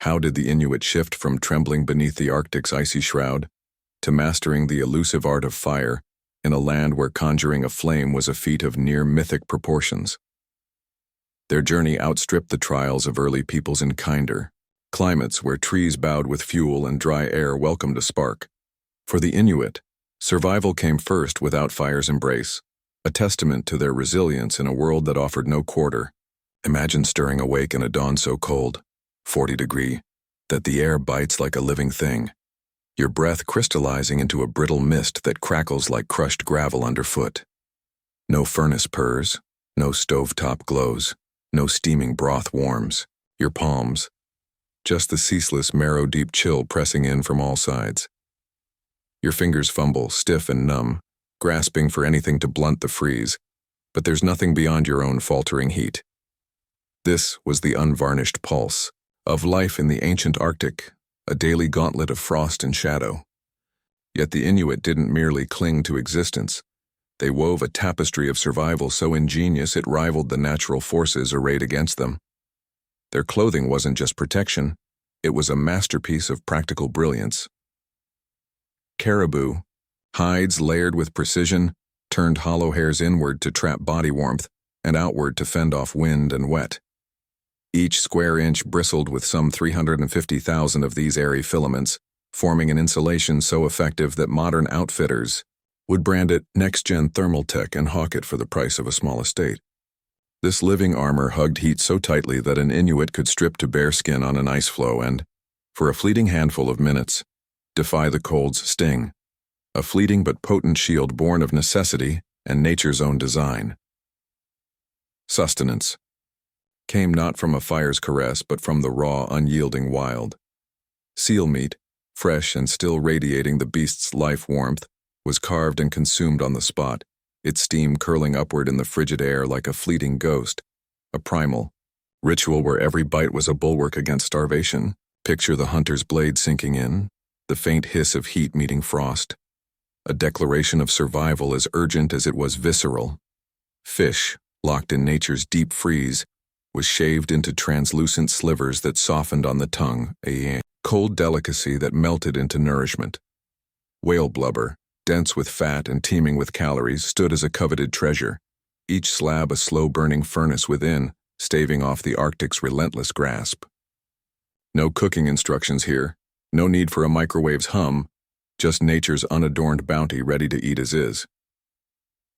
How did the Inuit shift from trembling beneath the Arctic's icy shroud to mastering the elusive art of fire in a land where conjuring a flame was a feat of near mythic proportions? Their journey outstripped the trials of early peoples in kinder climates where trees bowed with fuel and dry air welcomed a spark. For the Inuit, survival came first without fire's embrace, a testament to their resilience in a world that offered no quarter. Imagine stirring awake in a dawn so cold, 40-degree, that the air bites like a living thing, your breath crystallizing into a brittle mist that crackles like crushed gravel underfoot. No furnace purrs, no stovetop glows, no steaming broth warms your palms, just the ceaseless marrow-deep chill pressing in from all sides. Your fingers fumble, stiff and numb, grasping for anything to blunt the freeze, but there's nothing beyond your own faltering heat. This was the unvarnished pulse of life in the ancient Arctic, a daily gauntlet of frost and shadow. Yet the Inuit didn't merely cling to existence. They wove a tapestry of survival so ingenious it rivaled the natural forces arrayed against them. Their clothing wasn't just protection, it was a masterpiece of practical brilliance. Caribou, hides layered with precision, turned hollow hairs inward to trap body warmth and outward to fend off wind and wet. Each square inch bristled with some 350,000 of these airy filaments, forming an insulation so effective that modern outfitters would brand it next-gen thermal tech and hawk it for the price of a small estate. This living armor hugged heat so tightly that an Inuit could strip to bare skin on an ice floe and, for a fleeting handful of minutes, defy the cold's sting, a fleeting but potent shield born of necessity and nature's own design. Sustenance came not from a fire's caress but from the raw, unyielding wild. Seal meat, fresh and still radiating the beast's life warmth, was carved and consumed on the spot, its steam curling upward in the frigid air like a fleeting ghost, a primal ritual where every bite was a bulwark against starvation. Picture the hunter's blade sinking in, the faint hiss of heat meeting frost, a declaration of survival as urgent as it was visceral. Fish, locked in nature's deep freeze, was shaved into translucent slivers that softened on the tongue, a cold delicacy that melted into nourishment. Whale blubber, dense with fat and teeming with calories, stood as a coveted treasure, each slab a slow-burning furnace within, staving off the Arctic's relentless grasp. No cooking instructions here, no need for a microwave's hum, just nature's unadorned bounty ready to eat as is.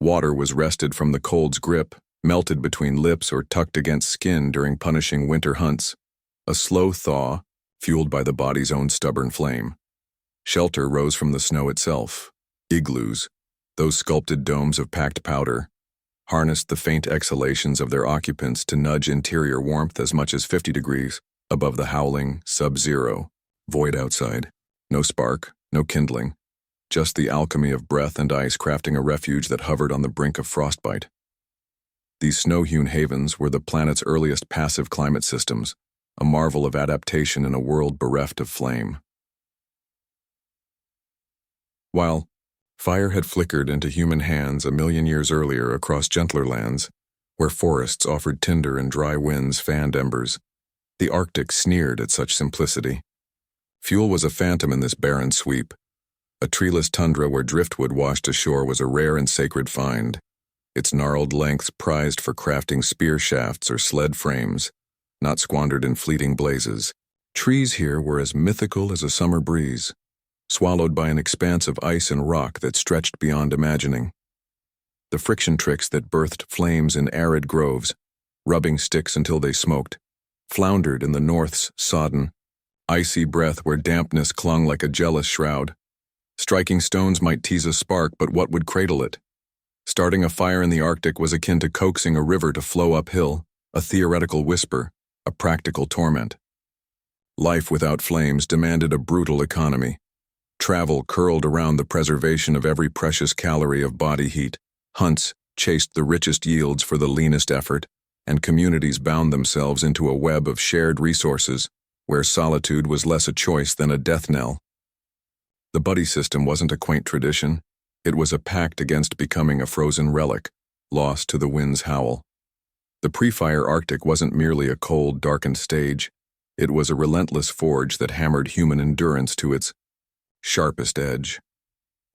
Water was wrested from the cold's grip, melted between lips or tucked against skin during punishing winter hunts, a slow thaw, fueled by the body's own stubborn flame. Shelter rose from the snow itself. Igloos, those sculpted domes of packed powder, harnessed the faint exhalations of their occupants to nudge interior warmth as much as 50 degrees above the howling, sub-zero void outside. No spark, no kindling, just the alchemy of breath and ice crafting a refuge that hovered on the brink of frostbite. These snow-hewn havens were the planet's earliest passive climate systems, a marvel of adaptation in a world bereft of flame. While fire had flickered into human hands a million years earlier across gentler lands, where forests offered tinder and dry winds fanned embers, the Arctic sneered at such simplicity. Fuel was a phantom in this barren sweep. A treeless tundra where driftwood washed ashore was a rare and sacred find, its gnarled lengths prized for crafting spear shafts or sled frames, not squandered in fleeting blazes. Trees here were as mythical as a summer breeze, swallowed by an expanse of ice and rock that stretched beyond imagining. The friction tricks that birthed flames in arid groves, rubbing sticks until they smoked, floundered in the north's sodden, icy breath where dampness clung like a jealous shroud. Striking stones might tease a spark, but what would cradle it? Starting a fire in the Arctic was akin to coaxing a river to flow uphill, a theoretical whisper, a practical torment. Life without flames demanded a brutal economy. Travel curled around the preservation of every precious calorie of body heat. Hunts chased the richest yields for the leanest effort, and communities bound themselves into a web of shared resources, where solitude was less a choice than a death knell. The buddy system wasn't a quaint tradition. It was a pact against becoming a frozen relic, lost to the wind's howl. The pre-fire Arctic wasn't merely a cold, darkened stage. It was a relentless forge that hammered human endurance to its sharpest edge.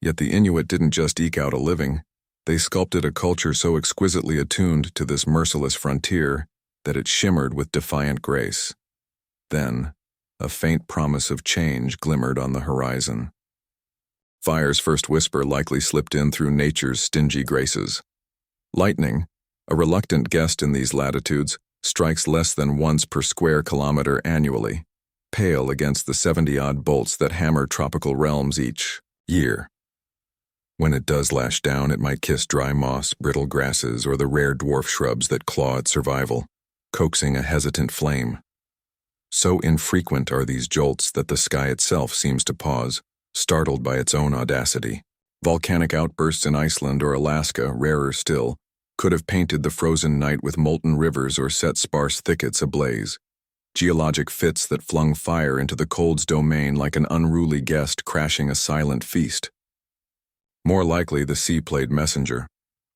Yet the Inuit didn't just eke out a living. They sculpted a culture so exquisitely attuned to this merciless frontier that it shimmered with defiant grace. Then, a faint promise of change glimmered on the horizon. Fire's first whisper likely slipped in through nature's stingy graces. Lightning, a reluctant guest in these latitudes, strikes less than once per square kilometer annually, pale against the 70-odd bolts that hammer tropical realms each year. When it does lash down, it might kiss dry moss, brittle grasses, or the rare dwarf shrubs that claw at survival, coaxing a hesitant flame. So infrequent are these jolts that the sky itself seems to pause, startled by its own audacity. Volcanic outbursts in Iceland or Alaska, rarer still, could have painted the frozen night with molten rivers or set sparse thickets ablaze. Geologic fits that flung fire into the cold's domain like an unruly guest crashing a silent feast. More likely, the sea played messenger.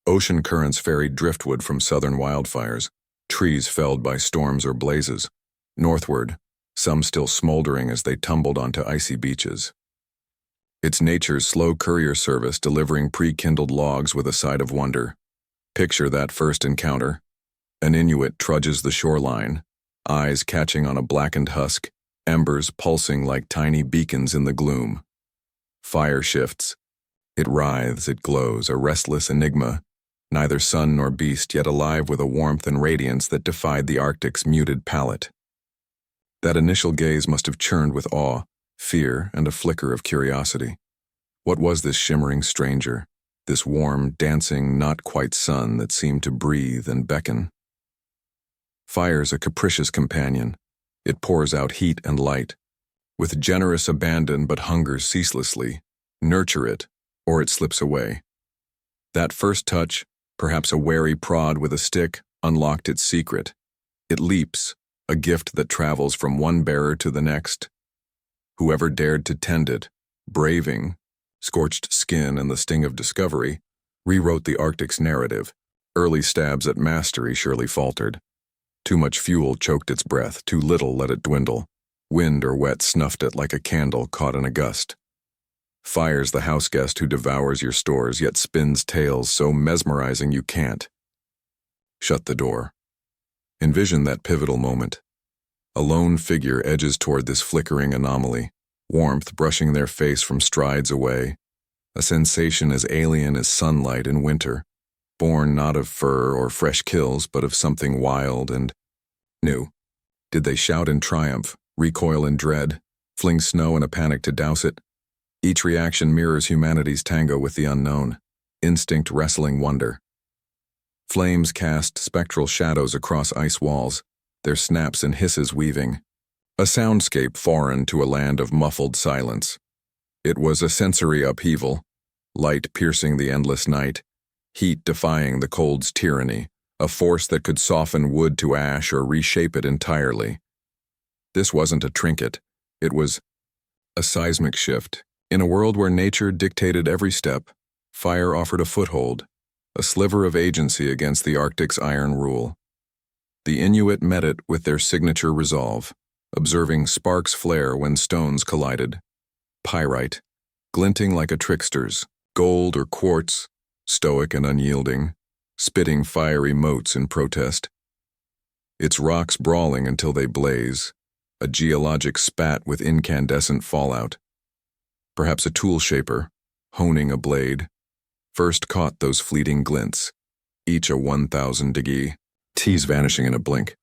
Ocean currents ferried driftwood from southern wildfires, trees felled by storms or blazes. Northward, some still smoldering as they tumbled onto icy beaches. It's nature's slow courier service delivering pre-kindled logs with a side of wonder. Picture that first encounter. An Inuit trudges the shoreline, eyes catching on a blackened husk, embers pulsing like tiny beacons in the gloom. Fire shifts. It writhes, it glows, a restless enigma, neither sun nor beast, yet alive with a warmth and radiance that defied the Arctic's muted palate. That initial gaze must have churned with awe, fear, and a flicker of curiosity. What was this shimmering stranger, this warm, dancing, not-quite sun that seemed to breathe and beckon? Fire's a capricious companion. It pours out heat and light. With generous abandon but hungers ceaselessly. Nurture it, or it slips away. That first touch, perhaps a wary prod with a stick, unlocked its secret. It leaps, a gift that travels from one bearer to the next. Whoever dared to tend it, braving, scorched skin and the sting of discovery, rewrote the Arctic's narrative. Early stabs at mastery surely faltered. Too much fuel choked its breath, too little let it dwindle. Wind or wet snuffed it like a candle caught in a gust. Fire's the houseguest who devours your stores, yet spins tales so mesmerizing you can't. Shut the door. Envision that pivotal moment. A lone figure edges toward this flickering anomaly, warmth brushing their face from strides away, a sensation as alien as sunlight in winter, born not of fur or fresh kills, but of something wild and new. Did they shout in triumph, recoil in dread, fling snow in a panic to douse it? Each reaction mirrors humanity's tango with the unknown, instinct wrestling wonder. Flames cast spectral shadows across ice walls, their snaps and hisses weaving. A soundscape foreign to a land of muffled silence. It was a sensory upheaval, light piercing the endless night, heat defying the cold's tyranny, a force that could soften wood to ash or reshape it entirely. This wasn't a trinket, it was a seismic shift. In a world where nature dictated every step, fire offered a foothold, a sliver of agency against the Arctic's iron rule. The Inuit met it with their signature resolve, observing sparks flare when stones collided. Pyrite, glinting like a trickster's, gold or quartz, stoic and unyielding, spitting fiery motes in protest. Its rocks brawling until they blaze, a geologic spat with incandescent fallout. Perhaps a tool shaper, honing a blade, first caught those fleeting glints, each a 1,000 digi, teas vanishing in a blink.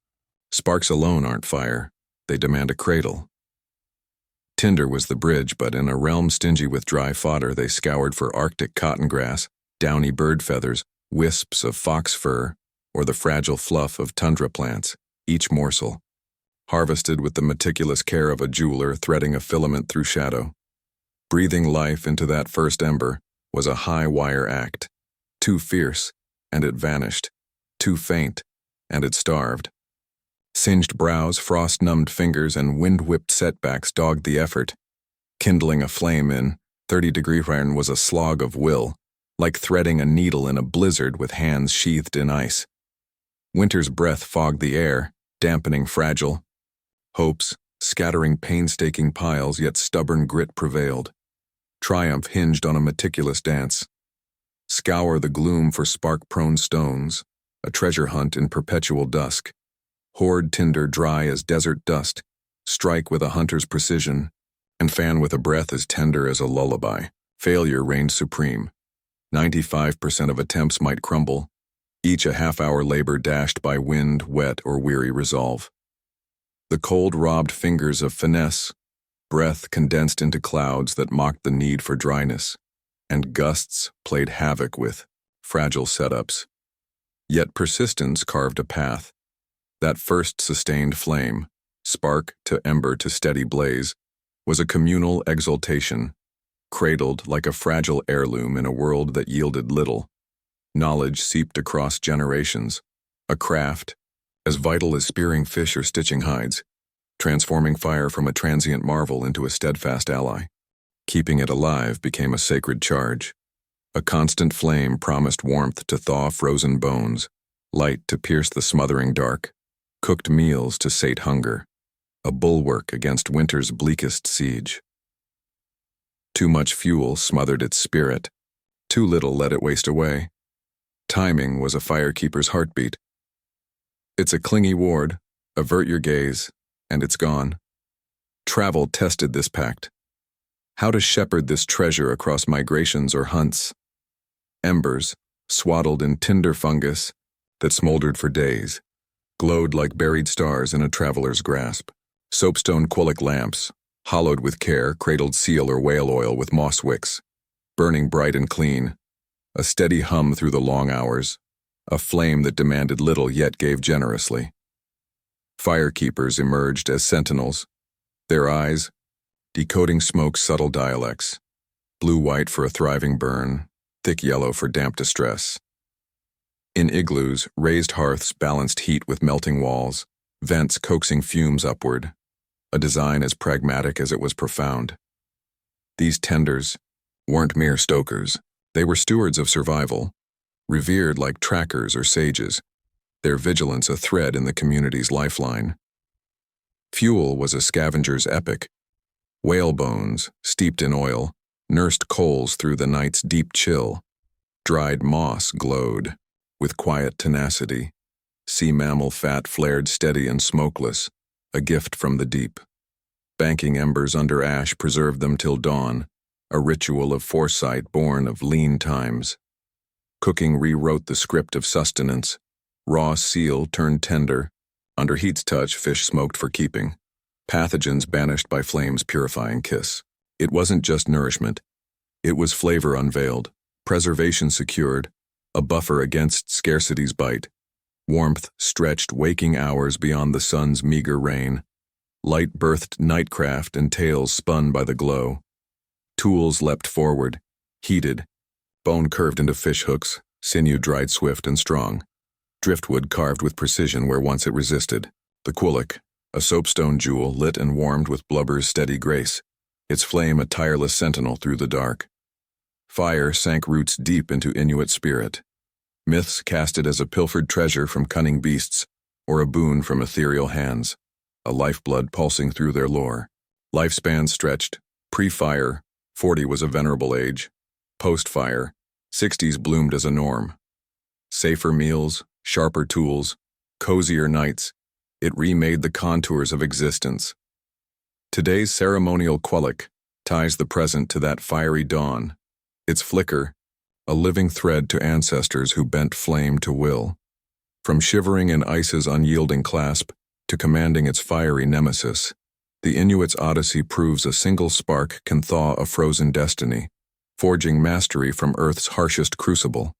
Sparks alone aren't fire, they demand a cradle. Tinder was the bridge, but in a realm stingy with dry fodder, they scoured for Arctic cotton grass, downy bird feathers, wisps of fox fur, or the fragile fluff of tundra plants, each morsel, harvested with the meticulous care of a jeweler threading a filament through shadow. Breathing life into that first ember was a high-wire act. Too fierce, and it vanished. Too faint, and it starved. Singed brows, frost-numbed fingers, and wind-whipped setbacks dogged the effort. Kindling a flame in 30-degree iron was a slog of will, like threading a needle in a blizzard with hands sheathed in ice. Winter's breath fogged the air, dampening fragile, Hopes, scattering painstaking piles, yet stubborn grit prevailed. Triumph hinged on a meticulous dance. Scour the gloom for spark-prone stones, a treasure hunt in perpetual dusk. Hoard tinder dry as desert dust, strike with a hunter's precision, and fan with a breath as tender as a lullaby. Failure reigned supreme. 95% of attempts might crumble, each a half-hour labor dashed by wind, wet, or weary resolve. The cold robbed fingers of finesse, breath condensed into clouds that mocked the need for dryness, and gusts played havoc with fragile setups. Yet persistence carved a path. That first sustained flame, spark to ember to steady blaze, was a communal exultation, cradled like a fragile heirloom in a world that yielded little. Knowledge seeped across generations, a craft, as vital as spearing fish or stitching hides, transforming fire from a transient marvel into a steadfast ally. Keeping it alive became a sacred charge. A constant flame promised warmth to thaw frozen bones, light to pierce the smothering dark, cooked meals to sate hunger, a bulwark against winter's bleakest siege. Too much fuel smothered its spirit, too little let it waste away. Timing was a firekeeper's heartbeat. It's a clingy ward, avert your gaze, and it's gone. Travel tested this pact. How to shepherd this treasure across migrations or hunts. Embers, swaddled in tinder fungus that smoldered for days, glowed like buried stars in a traveler's grasp. Soapstone quillic lamps, hollowed with care, cradled seal or whale oil with moss wicks, burning bright and clean, a steady hum through the long hours, a flame that demanded little yet gave generously. Firekeepers emerged as sentinels, their eyes, decoding smoke's subtle dialects, blue-white for a thriving burn, thick yellow for damp distress. In igloos, raised hearths balanced heat with melting walls, vents coaxing fumes upward, a design as pragmatic as it was profound. These tenders weren't mere stokers. They were stewards of survival, revered like trackers or sages, their vigilance a thread in the community's lifeline. Fuel was a scavenger's epic. Whale bones, steeped in oil, nursed coals through the night's deep chill. Dried moss glowed, with quiet tenacity. Sea mammal fat flared steady and smokeless, a gift from the deep. Banking embers under ash preserved them till dawn, a ritual of foresight born of lean times. Cooking rewrote the script of sustenance. Raw seal turned tender. Under heat's touch, fish smoked for keeping. Pathogens banished by flame's purifying kiss. It wasn't just nourishment. It was flavor unveiled, preservation secured, a buffer against scarcity's bite. Warmth stretched waking hours beyond the sun's meager reign. Light birthed nightcraft and tales spun by the glow. Tools leapt forward, heated, bone curved into fish hooks, sinew dried swift and strong. Driftwood carved with precision where once it resisted. The quillic, a soapstone jewel lit and warmed with blubber's steady grace, its flame a tireless sentinel through the dark. Fire sank roots deep into Inuit spirit. Myths cast it as a pilfered treasure from cunning beasts, or a boon from ethereal hands, a lifeblood pulsing through their lore. Lifespans stretched. Pre-fire, 40 was a venerable age. Post-fire, 60s bloomed as a norm. Safer meals, sharper tools, cozier nights, it remade the contours of existence. Today's ceremonial quillic ties the present to that fiery dawn, its flicker, a living thread to ancestors who bent flame to will. From shivering in ice's unyielding clasp to commanding its fiery nemesis, the Inuit's odyssey proves a single spark can thaw a frozen destiny, forging mastery from Earth's harshest crucible.